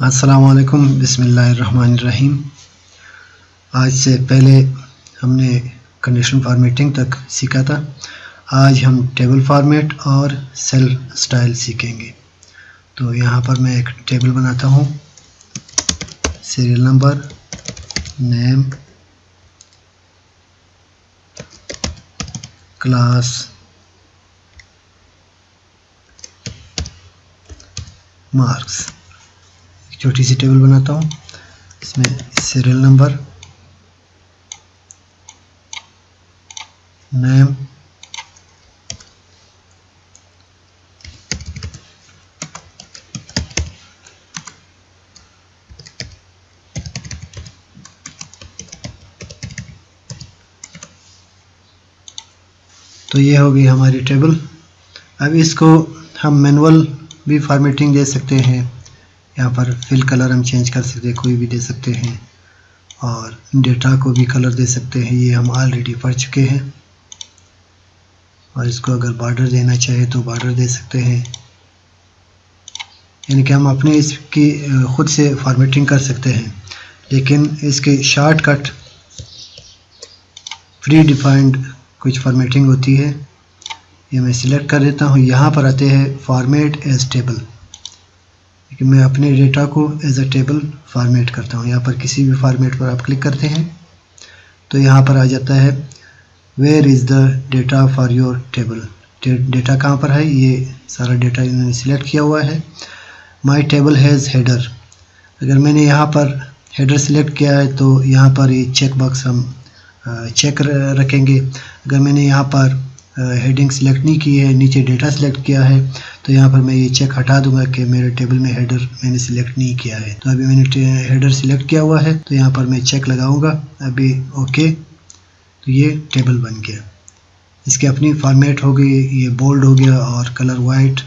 अस्सलामुअलैकुम बिस्मिल्लाहिर्रहमानिर्रहीम। आज से पहले हमने कंडीशनल फॉर्मेटिंग तक सीखा था। आज हम टेबल फॉर्मेट और सेल स्टाइल सीखेंगे। तो यहाँ पर मैं एक टेबल बनाता हूँ। Serial number, name, class, marks. छोटी सी टेबल बनाता हूँ। इसमें सीरियल नंबर, नेम, तो ये हो गई हमारी टेबल। अब इसको हम मैनुअल भी फॉर्मेटिंग दे सकते हैं। यहाँ पर फिल कलर हम चेंज कर सकते हैं, कोई भी दे सकते हैं, और डेटा को भी कलर दे सकते हैं। ये हम ऑलरेडी पढ़ चुके हैं। और इसको अगर बॉर्डर देना चाहे तो बॉर्डर दे सकते हैं। यानी कि हम अपने इसकी खुद से फॉर्मेटिंग कर सकते हैं, लेकिन इसके शॉर्टकट प्री डिफाइंड कुछ फॉर्मेटिंग होती है। ये मैं सिलेक्ट कर देता हूँ। यहाँ पर आते हैं फॉर्मेट एज टेबल, कि मैं अपने डेटा को एज अ टेबल फॉर्मेट करता हूँ। यहाँ पर किसी भी फॉर्मेट पर आप क्लिक करते हैं तो यहाँ पर आ जाता है where is the data for your table. Data कहाँ पर है, ये सारा डेटा इन्होंने सिलेक्ट किया हुआ है। माई टेबल हैज़ हेडर। अगर मैंने यहाँ पर हेडर सिलेक्ट किया है तो यहाँ पर ये चेक बॉक्स हम चेक रखेंगे। अगर मैंने यहाँ पर हेडिंग सिलेक्ट नहीं की है, नीचे डेटा सिलेक्ट किया है, तो यहाँ पर मैं ये चेक हटा दूंगा कि मेरे टेबल में हेडर मैंने सिलेक्ट नहीं किया है। तो अभी मैंने हेडर सिलेक्ट किया हुआ है, तो यहाँ पर मैं चेक लगाऊंगा। अभी ओके, तो ये टेबल बन गया। इसकी अपनी फॉर्मेट हो गई, ये बोल्ड हो गया और कलर वाइट,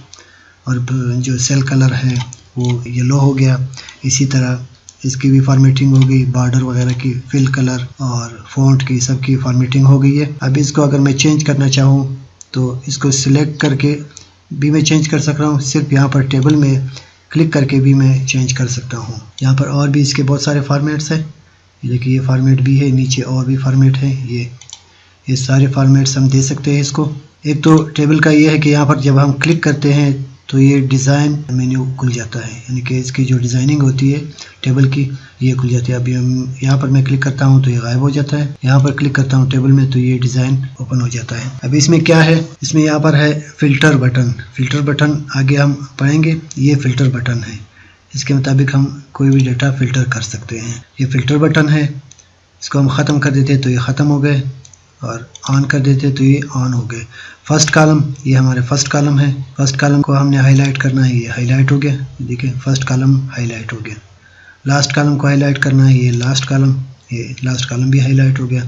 और जो सेल कलर है वो येलो हो गया। इसी तरह इसकी भी फॉर्मेटिंग हो गई, बॉर्डर वगैरह की, फिल कलर और फ़ॉन्ट की सबकी फॉर्मेटिंग हो गई है। अब इसको अगर मैं चेंज करना चाहूँ तो इसको सिलेक्ट करके भी मैं चेंज कर सकता हूँ। सिर्फ यहाँ पर टेबल में क्लिक करके भी मैं चेंज कर सकता हूँ। यहाँ पर और भी इसके बहुत सारे फॉर्मेट्स हैं। ये देखिए, ये फॉर्मेट भी है, नीचे और भी फॉर्मेट है। ये सारे फॉर्मेट्स हम दे सकते हैं इसको। एक तो टेबल का ये है कि यहाँ पर जब हम क्लिक करते हैं तो ये डिज़ाइन मेन्यू खुल जाता है, यानी कि इसकी जो डिज़ाइनिंग होती है टेबल की, ये खुल जाती है। अभी हम यहाँ पर मैं क्लिक करता हूँ तो ये गायब हो जाता है। यहाँ पर क्लिक करता हूँ टेबल में तो ये डिज़ाइन ओपन हो जाता है। अभी इसमें क्या है, इसमें यहाँ पर है फ़िल्टर बटन। फ़िल्टर बटन आगे हम पढ़ेंगे। ये फ़िल्टर बटन है, इसके मुताबिक हम कोई भी डेटा फ़िल्टर कर सकते हैं। ये फ़िल्टर बटन है, इसको हम ख़त्म कर देते हैं तो ये ख़त्म हो गए, और ऑन कर देते तो ये ऑन हो गए। फर्स्ट कॉलम, ये हमारे फर्स्ट कॉलम है। फर्स्ट कॉलम को हमने हाईलाइट करना है, ये हाईलाइट हो गया। देखिए, फर्स्ट कॉलम हाईलाइट हो गया। लास्ट कॉलम को हाईलाइट करना है, ये लास्ट कॉलम, ये लास्ट कॉलम भी हाईलाइट हो गया।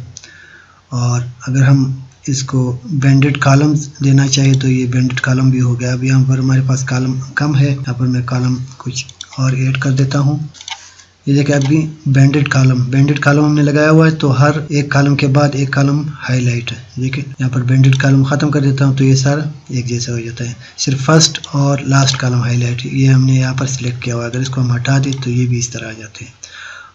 और अगर हम इसको बेंडेड कॉलम्स देना चाहिए तो ये बेंडेड कॉलम भी हो गया। अभी यहाँ पर हमारे पास कॉलम कम है, यहाँ पर मैं कॉलम कुछ और ऐड कर देता हूँ। ये देखिए, अभी बेंडेड कॉलम हमने लगाया हुआ है, तो हर एक कॉलम के बाद एक कॉलम हाईलाइट है। देखिए, यहाँ पर बेंडेड कॉलम ख़त्म कर देता हूँ तो ये सारा एक जैसा हो जाता है। सिर्फ फर्स्ट और लास्ट कॉलम हाईलाइट, ये हमने यहाँ पर सिलेक्ट किया हुआ है। अगर इसको हम हटा दें तो ये भी इस तरह आ जाते हैं।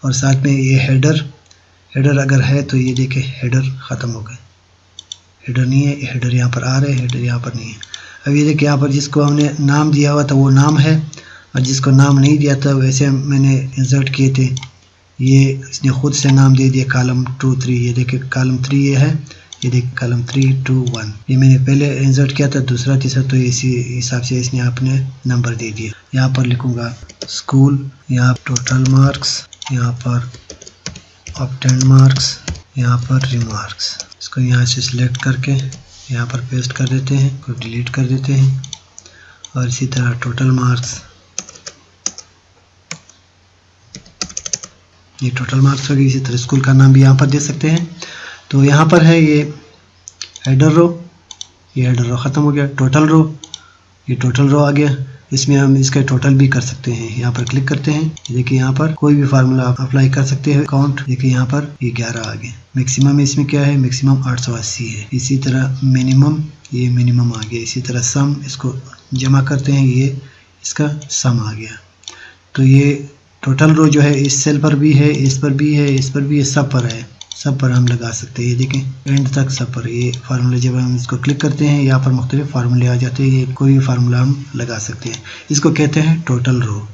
और साथ में ये हेडर अगर है तो ये देखिए, हेडर ख़त्म हो गए। हेडर नहीं है, हेडर यहाँ पर आ रहे हैं, हेडर यहाँ पर नहीं है। अब ये देखिए, यहाँ पर जिसको हमने नाम दिया हुआ था वो नाम है, और जिसको नाम नहीं दिया था वैसे मैंने इंसर्ट किए थे, ये इसने खुद से नाम दे दिया, कॉलम 2 3। ये देखिए, कॉलम 3 ये है, ये देखिए कॉलम 3 2 1। ये मैंने पहले इंसर्ट किया था, दूसरा तीसरा, तो इसी हिसाब से इसने अपने नंबर दे दिए। यहाँ पर लिखूँगा स्कूल, यहाँ टोटल मार्क्स, यहाँ पर ऑब्टेन्ड मार्क्स, यहाँ पर रिमार्क्स। इसको यहाँ से सिलेक्ट करके यहाँ पर पेस्ट कर देते हैं, को डिलीट कर देते हैं। और इसी तरह टोटल मार्क्स, ये टोटल मार्क्स हो गई। इसी तरह स्कूल का नाम भी यहाँ पर दे सकते हैं। तो यहाँ पर है ये हेडर रो, ये हेडर रो ख़त्म हो गया। टोटल रो, ये टोटल रो आ गया। इसमें हम इसका टोटल भी कर सकते हैं। यहाँ पर क्लिक करते हैं, देखिए यहाँ पर कोई भी फार्मूला आप अप्लाई कर सकते हैं। काउंट देखिए, यहाँ पर ये 11 आ गया। मैक्सिमम इसमें क्या है, मैक्सिमम 880 है। इसी तरह मिनिमम, ये मिनिमम आ गया। इसी तरह सम, इसको जमा करते हैं, ये इसका सम आ गया। तो ये टोटल रो जो है इस सेल पर भी है, इस पर भी है, इस पर भी है, सब पर है, सब पर हम लगा सकते हैं। ये देखें एंड तक सब पर ये फार्मूला, जब हम इसको क्लिक करते हैं यहाँ पर मुख्तलिफ फार्मूले आ जाते हैं, ये कोई भी फार्मूला हम लगा सकते हैं। इसको कहते हैं टोटल रो।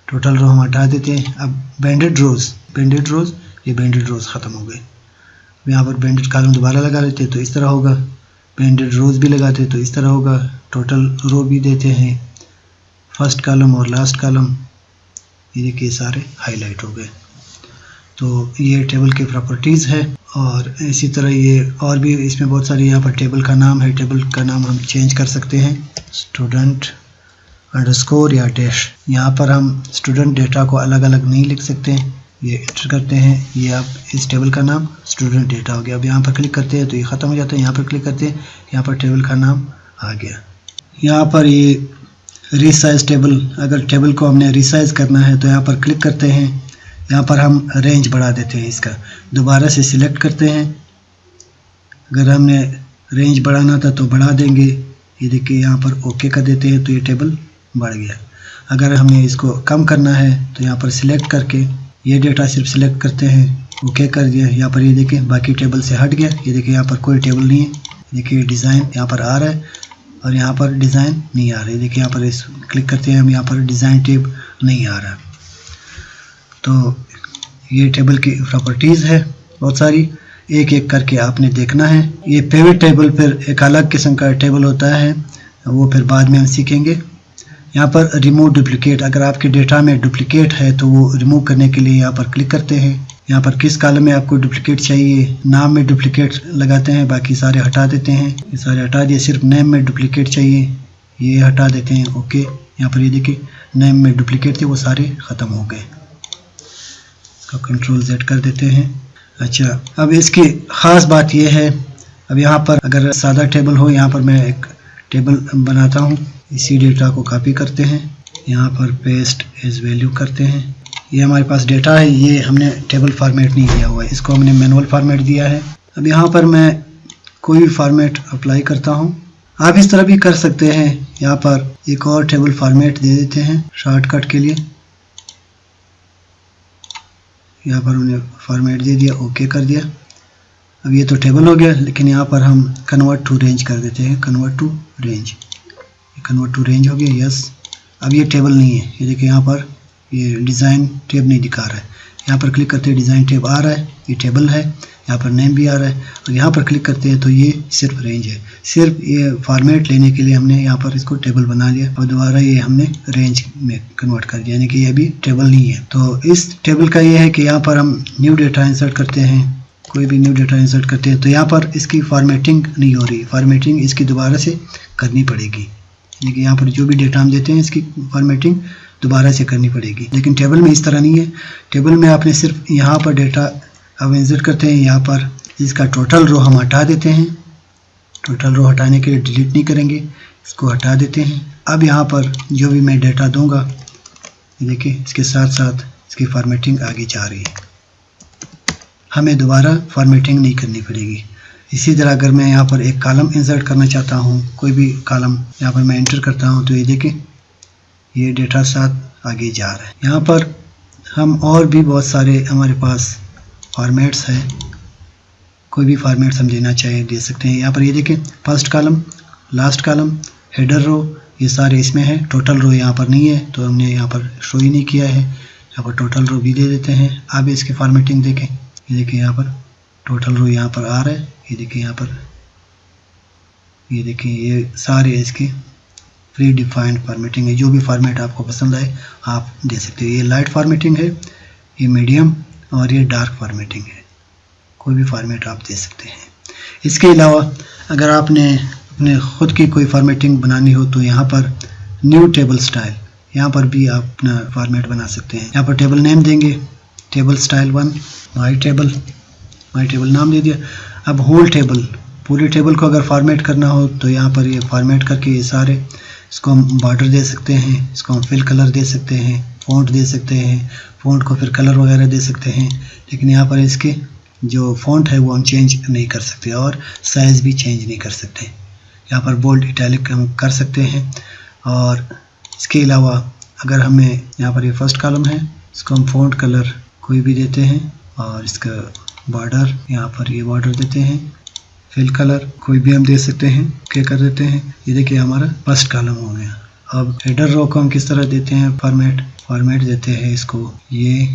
टोटल रो हम हटा देते हैं। अब बैंडेड रोज, ये बैंडेड रोज ख़त्म हो गए। यहाँ पर बैंडेड कॉलम दोबारा लगा लेते हैं तो इस तरह होगा, बैंडेड रोज भी लगाते तो इस तरह होगा। टोटल रो भी देते हैं, फर्स्ट कॉलम और लास्ट कॉलम, ये देखिए सारे हाईलाइट हो गए। तो ये टेबल की प्रॉपर्टीज़ है। और इसी तरह ये और भी इसमें बहुत सारी, यहाँ पर टेबल का नाम है, टेबल का नाम हम चेंज कर सकते हैं, स्टूडेंट अंडरस्कोर या डैश। यहाँ पर हम स्टूडेंट डेटा को अलग अलग नहीं लिख सकते, ये एंटर करते हैं, ये अब इस टेबल का नाम स्टूडेंट डेटा हो गया। अब यहाँ पर क्लिक करते हैं तो ये ख़त्म हो जाता है, यहाँ पर क्लिक करते हैं, यहाँ पर टेबल का नाम आ गया। यहाँ पर ये रीसाइज टेबल, अगर टेबल को हमने रीसाइज करना है तो यहाँ पर क्लिक करते हैं, यहाँ पर हम रेंज बढ़ा देते हैं, इसका दोबारा से सिलेक्ट करते हैं। अगर हमने रेंज बढ़ाना था तो बढ़ा देंगे, ये देखिए यहाँ पर ओके कर देते हैं तो ये टेबल बढ़ गया। अगर हमें इसको कम करना है तो यहाँ पर सिलेक्ट करके ये डेटा सिर्फ सिलेक्ट करते हैं, ओके कर दिया। यहाँ पर ये देखिए बाकी टेबल से हट गया, ये देखिए यहाँ पर कोई टेबल नहीं है, देखिए डिज़ाइन यहाँ पर आ रहा है और यहाँ पर डिज़ाइन नहीं आ रही। देखिए यहाँ पर इस क्लिक करते हैं हम, यहाँ पर डिज़ाइन टेब नहीं आ रहा। तो ये टेबल की प्रॉपर्टीज़ है बहुत सारी, एक एक करके आपने देखना है। ये पिवट टेबल फिर एक अलग किस्म का टेबल होता है, वो फिर बाद में हम सीखेंगे। यहाँ पर रिमूव डुप्लिकेट, अगर आपके डेटा में डुप्लिकेट है तो वो रिमूव करने के लिए यहाँ पर क्लिक करते हैं। यहाँ पर किस कॉलम में आपको डुप्लिकेट चाहिए, नाम में डुप्लिकेट लगाते हैं, बाकी सारे हटा देते हैं। ये सारे हटा दिए, सिर्फ नेम में डुप्लिकेट चाहिए, ये हटा देते हैं, ओके। यहाँ पर ये देखिए नेम में डुप्लिकेट थे, वो सारे ख़त्म हो गए। इसको कंट्रोल Z कर देते हैं। अच्छा, अब इसकी ख़ास बात यह है, अब यहाँ पर अगर सादा टेबल हो, यहाँ पर मैं एक टेबल बनाता हूँ, इसी डेटा को कॉपी करते हैं, यहाँ पर पेस्ट एज वैल्यू करते हैं। ये हमारे पास डेटा है, ये हमने टेबल फॉर्मेट नहीं दिया हुआ है, इसको हमने मैनुअल फॉर्मेट दिया है। अब यहाँ पर मैं कोई भी फॉर्मेट अप्लाई करता हूँ, आप इस तरह भी कर सकते हैं। यहाँ पर एक और टेबल फॉर्मेट दे देते हैं शॉर्टकट के लिए, यहाँ पर हमने फॉर्मेट दे दिया, ओके कर दिया। अब ये तो टेबल हो गया, लेकिन यहाँ पर हम कन्वर्ट टू रेंज कर देते हैं, convert to range, convert to range हो गया, यस। अब ये टेबल नहीं है, ये देखिए यहाँ पर ये डिज़ाइन टेब नहीं दिखा रहा है। यहाँ पर क्लिक करते हैं, डिज़ाइन टेब आ रहा है, ये टेबल है, यहाँ पर नेम भी आ रहा है। और यहाँ पर क्लिक करते हैं तो ये सिर्फ रेंज है। सिर्फ ये फॉर्मेट लेने के लिए हमने यहाँ पर इसको टेबल बना दिया और दोबारा ये हमने रेंज में कन्वर्ट कर दिया, यानी कि ये भी टेबल नहीं है। तो इस टेबल का ये है कि यहाँ पर हम न्यू डेटा इंसर्ट करते हैं, कोई भी न्यू डेटा इंसर्ट करते हैं तो यहाँ पर इसकी फॉर्मेटिंग नहीं हो रही, फॉर्मेटिंग इसकी दोबारा से करनी पड़ेगी। यानी कि यहाँ पर जो भी डेटा हम देते हैं इसकी फॉर्मेटिंग दोबारा से करनी पड़ेगी, लेकिन टेबल में इस तरह नहीं है। टेबल में आपने सिर्फ यहाँ पर डेटा अब इंसर्ट करते हैं, यहाँ पर इसका टोटल रो हम हटा देते हैं। टोटल रो हटाने के लिए डिलीट नहीं करेंगे, इसको हटा देते हैं। अब यहाँ पर जो भी मैं डेटा दूंगा, देखिए इसके साथ साथ इसकी फॉर्मेटिंग आगे जा रही है, हमें दोबारा फॉर्मेटिंग नहीं करनी पड़ेगी। इसी तरह अगर मैं यहाँ पर एक कॉलम इंसर्ट करना चाहता हूँ, कोई भी कॉलम यहाँ पर मैं एंटर करता हूँ तो ये देखिए ये डेटा साथ आगे जा रहा है। यहाँ पर हम और भी बहुत सारे हमारे पास फॉर्मेट्स हैं, कोई भी फॉर्मेट्स हम देना चाहे दे सकते हैं। यहाँ पर ये देखें first column, last column, header row, ये सारे इसमें है। टोटल रो यहाँ पर नहीं है तो हमने यहाँ पर शो ही नहीं किया है, यहाँ पर टोटल रो भी दे देते हैं। अब इसकी फॉर्मेटिंग देखें, ये देखिए यहाँ पर टोटल रो यहाँ पर आ रहा है, ये देखिए यहाँ पर, ये देखिए ये सारे इसके प्री डिफाइंड फॉर्मेटिंग है। जो भी फॉर्मेट आपको पसंद आए आप दे सकते हो। ये लाइट फॉर्मेटिंग है, ये मीडियम और ये डार्क फॉर्मेटिंग है, कोई भी फॉर्मेट आप दे सकते हैं। इसके अलावा अगर आपने अपने ख़ुद की कोई फॉर्मेटिंग बनानी हो तो यहाँ पर न्यू टेबल स्टाइल, यहाँ पर भी आप अपना फॉर्मेट बना सकते हैं। यहाँ पर टेबल नेम देंगे, टेबल स्टाइल 1, माई टेबल नाम दे दिया। अब होल टेबल, पूरे टेबल को अगर फॉर्मेट करना हो तो यहाँ पर ये फॉर्मेट करके ये सारे, इसको हम बॉर्डर दे सकते हैं, इसको हम फिल कलर दे सकते हैं, फ़ॉन्ट दे सकते हैं, फ़ॉन्ट को फिर कलर वगैरह दे सकते हैं। लेकिन यहाँ पर इसके जो फ़ॉन्ट है वो हम चेंज नहीं कर सकते और साइज़ भी चेंज नहीं कर सकते। यहाँ पर बोल्ड इटैलिक हम कर सकते हैं। और इसके अलावा अगर हमें यहाँ पर ये फर्स्ट कॉलम है, इसको हम फ़ॉन्ट कलर कोई भी देते हैं और इसका बॉर्डर यहाँ पर ये बॉर्डर देते हैं, फिल कलर कोई भी हम दे सकते हैं, ओके कर देते हैं। ये देखिए हमारा फर्स्ट कॉलम हो गया। अब हेडर रो को हम किस तरह देते हैं फॉर्मेट देते हैं इसको, ये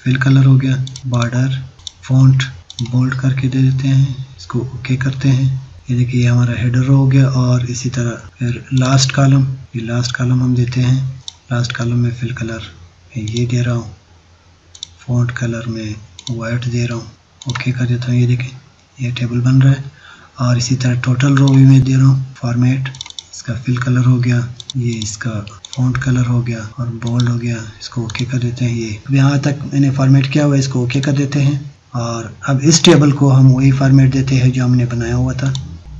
फिल कलर हो गया, बॉर्डर फ़ॉन्ट बोल्ड करके दे देते हैं, इसको ओके करते हैं। ये देखिए हमारा हेडर रो हो गया। और इसी तरह फिर लास्ट कॉलम, ये लास्ट कॉलम हम देते हैं, लास्ट कॉलम में फिल कलर ये दे रहा हूँ, फ़ॉन्ट कलर में वाइट दे रहा हूँ, ओके कर देता हूँ। ये देखिए ये टेबल बन रहा है। और इसी तरह टोटल रो भी मैं दे रहा हूँ, फॉर्मेट, इसका फिल कलर हो गया, ये इसका फ़ॉन्ट कलर हो गया और बोल्ड हो गया, इसको ओके कर देते हैं। ये अब यहाँ तक मैंने फॉर्मेट किया हुआ है, इसको ओके कर देते हैं। और अब इस टेबल को हम वही फॉर्मेट देते हैं जो हमने बनाया हुआ था।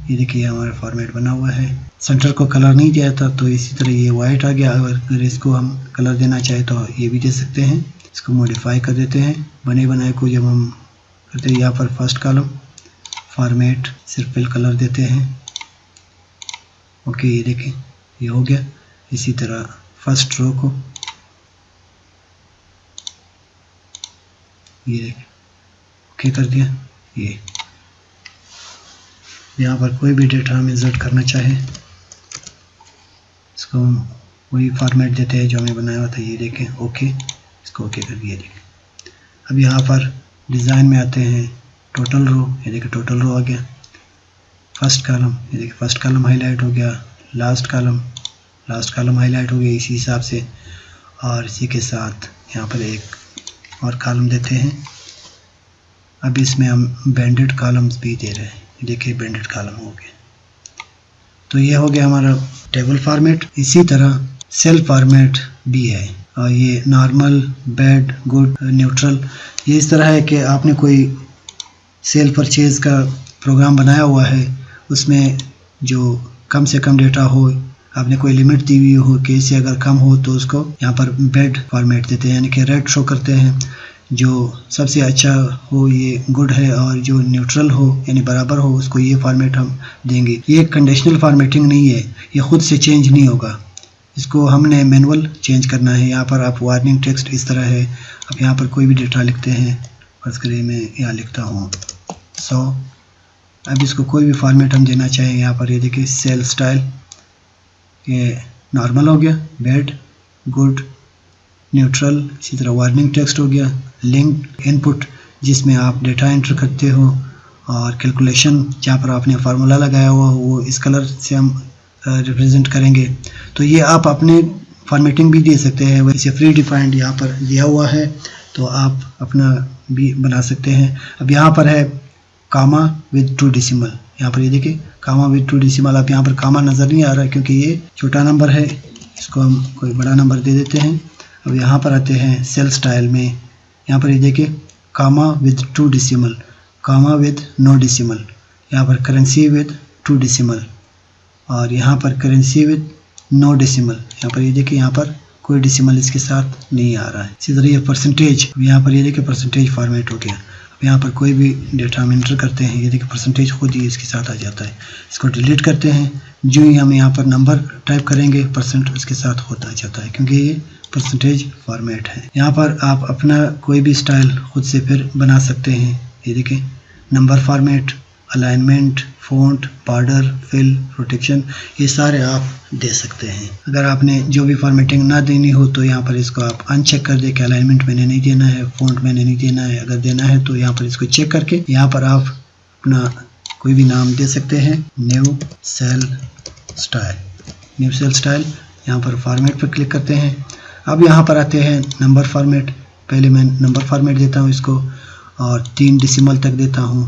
ये देखिए हमारा फॉर्मेट बना हुआ है। सेंटर को कलर नहीं दिया था तो इसी तरह ये वाइट आ गया। अगर इसको हम कलर देना चाहे तो ये भी दे सकते हैं। इसको मॉडिफाई कर देते हैं, बने बनाए को जब हम करते हैं यहाँ पर फर्स्ट कॉलम फॉर्मेट सिर्फ फिल कलर देते हैं, ओके। ये देखें ये हो गया। इसी तरह फर्स्ट रो को ये देखें ओके कर दिया। ये यहाँ पर कोई भी डेटा हम इंसर्ट करना चाहे इसको हम वही फॉर्मेट देते हैं जो हमें बनाया हुआ था। ये देखें ओके, इसको ओके कर दिया। देखें अब यहाँ पर डिज़ाइन में आते हैं, टोटल रो, ये देखिए टोटल रो आ गया। फर्स्ट कॉलम, ये देखिए फर्स्ट कॉलम हाईलाइट हो गया, लास्ट कॉलम हाईलाइट हो गया इसी हिसाब से। और इसी के साथ यहाँ पर एक और कॉलम देते हैं। अब इसमें हम बैंडेड कॉलम्स भी दे रहे हैं, देखिए बैंडेड कॉलम हो गए। तो ये हो गया हमारा टेबल फॉर्मेट। इसी तरह सेल फॉर्मेट भी है और ये नॉर्मल, बैड, गुड, न्यूट्रल, ये इस तरह है कि आपने कोई सेल परचेज का प्रोग्राम बनाया हुआ है, उसमें जो कम से कम डेटा हो, आपने कोई लिमिट दी हुई हो कि इससे अगर कम हो तो उसको यहाँ पर बैड फॉर्मेट देते हैं, यानी कि रेड शो करते हैं। जो सबसे अच्छा हो ये गुड है और जो न्यूट्रल हो यानी बराबर हो उसको ये फॉर्मेट हम देंगे। ये कंडीशनल फॉर्मेटिंग नहीं है, ये खुद से चेंज नहीं होगा, इसको हमने मैनुअल चेंज करना है। यहाँ पर आप वार्निंग टेक्स्ट इस तरह है। अब यहाँ पर कोई भी डेटा लिखते हैं, फर्ज करिए मैं यहाँ लिखता हूँ 100। अब इसको कोई भी फॉर्मेट हम देना चाहें, यहाँ पर ये देखिए सेल स्टाइल, ये नॉर्मल हो गया, बैड, गुड, न्यूट्रल, इसी तरह वार्निंग टेक्स्ट हो गया, लिंक इनपुट जिसमें आप डेटा एंटर करते हो, और कैलकुलेशन जहाँ पर आपने फार्मूला लगाया हुआ हो वो इस कलर से हम रिप्रेजेंट करेंगे। तो ये आप अपने फॉर्मेटिंग भी दे सकते हैं, वैसे फ्री डिफाइंड यहाँ पर दिया हुआ है तो आप अपना भी बना सकते हैं। अब यहाँ पर है कामा विद 2 डेसिमल, यहाँ पर ये देखिए कामा विद 2 डेसिमल। अब यहाँ पर कामा नज़र नहीं आ रहा है क्योंकि ये छोटा नंबर है, इसको हम कोई बड़ा नंबर दे देते हैं। अब यहाँ पर आते हैं सेल स्टाइल में, यहाँ पर ये देखिए comma with 2 decimal, comma with no decimal, यहाँ पर करेंसी विद 2 डेसिमल और यहाँ पर करेंसी विद नो डेसिमल। यहाँ पर ये देखिए यहाँ पर कोई डेसिमल इसके साथ नहीं आ रहा है। इसी तरह ये परसेंटेज, यहाँ पर ये देखिए परसेंटेज फॉर्मेट हो गया। अब यहाँ पर कोई भी डेटा हम इंटर करते हैं, ये देखिए परसेंटेज खुद ही इसके साथ आ जाता है। इसको डिलीट करते हैं, जो ही हम यहाँ पर नंबर टाइप करेंगे परसेंट उसके साथ होता जाता है क्योंकि ये परसेंटेज फॉर्मेट है। यहाँ पर आप अपना कोई भी स्टाइल खुद से फिर बना सकते हैं। ये देखिए number format, alignment, font, border, fill, protection, ये सारे आप दे सकते हैं। अगर आपने जो भी फॉर्मेटिंग ना देनी हो तो यहाँ पर इसको आप अनचेक कर दे कि अलाइनमेंट मैंने नहीं देना है, फ़ॉन्ट मैंने नहीं देना है। अगर देना है तो यहाँ पर इसको चेक करके यहाँ पर आप अपना कोई भी नाम दे सकते हैं, new cell style, new cell style. यहाँ पर फॉर्मेट पर क्लिक करते हैं। अब यहाँ पर आते हैं नंबर फॉर्मेट। पहले मैं नंबर फॉर्मेट देता हूँ इसको और 3 डेसिमल तक देता हूँ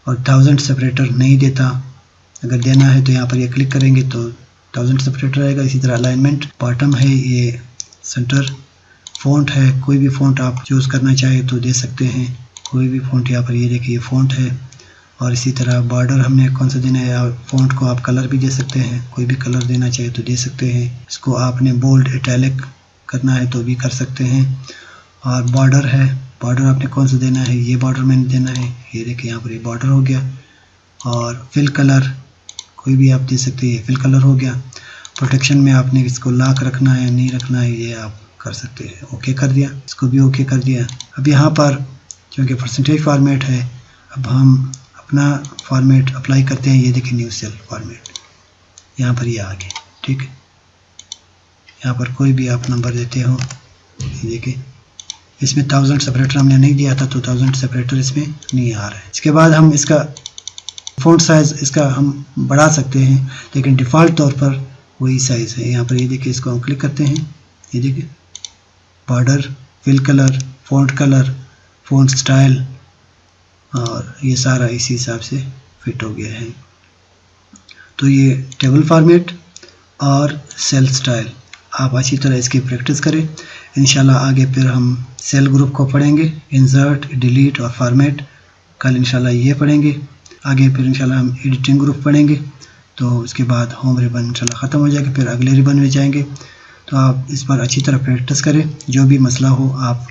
और 1000 सेपरेटर नहीं देता। अगर देना है तो यहाँ पर ये क्लिक करेंगे तो 1000 सेपरेटर आएगा। इसी तरह अलाइनमेंट बॉटम है, ये सेंटर, फ़ॉन्ट है, कोई भी फ़ॉन्ट आप चूज़ करना चाहे तो दे सकते हैं, कोई भी फ़ॉन्ट। यहाँ पर ये देखिए फ़ॉन्ट है। और इसी तरह बॉर्डर हमने कौन सा देना है, फ़ॉन्ट को आप कलर भी दे सकते हैं, कोई भी कलर देना चाहे तो दे सकते हैं। इसको आपने बोल्ड, इटैलिक करना है तो भी कर सकते हैं। और बॉर्डर है, बॉर्डर आपने कौन सा देना है, ये बॉर्डर मैंने देना है, ये देखिए यहाँ पर ये बॉर्डर हो गया। और फिल कलर कोई भी आप दे सकते हैं, फिल कलर हो गया। प्रोटेक्शन में आपने इसको लॉक रखना है नहीं रखना है ये आप कर सकते हैं। ओके कर दिया, इसको भी ओके कर दिया। अब यहाँ पर क्योंकि परसेंटेज फॉर्मेट है, अब हम अपना फॉर्मेट अप्लाई करते हैं। ये देखिए न्यू सेल फॉर्मेट, यहाँ पर ये आ गया। ठीक है, यहाँ पर कोई भी आप नंबर देते हो, ये देखिए इसमें 1000 सेपरेटर हमने नहीं दिया था तो 1000 सेपरेटर इसमें नहीं आ रहा है। इसके बाद हम इसका फ़ॉन्ट साइज़ इसका हम बढ़ा सकते हैं, लेकिन डिफ़ॉल्ट तौर पर वही साइज़ है। यहाँ पर ये देखिए, इसको हम क्लिक करते हैं, ये देखिए border, fill colour, font style, और ये सारा इसी हिसाब से फिट हो गया है। तो ये टेबल फॉर्मेट और सेल स्टाइल आप अच्छी तरह इसकी प्रैक्टिस करें। इंशाल्लाह आगे फिर हम सेल ग्रुप को पढ़ेंगे, इंसर्ट, डिलीट और फॉर्मेट। कल इंशाल्लाह ये पढ़ेंगे। आगे फिर इंशाल्लाह हम एडिटिंग ग्रुप पढ़ेंगे। तो उसके बाद होम रिबन इंशाल्लाह ख़त्म हो जाएगा, फिर अगले रिबन में जाएंगे। तो आप इस पर अच्छी तरह प्रैक्टिस करें। जो भी मसला हो आप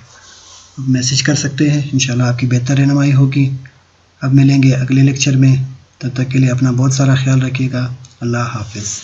मैसेज कर सकते हैं, इंशाल्लाह आपकी बेहतर रहनुमाई होगी। अब मिलेंगे अगले लेक्चर में, तब तक के लिए अपना बहुत सारा ख्याल रखिएगा। अल्लाह हाफिज़।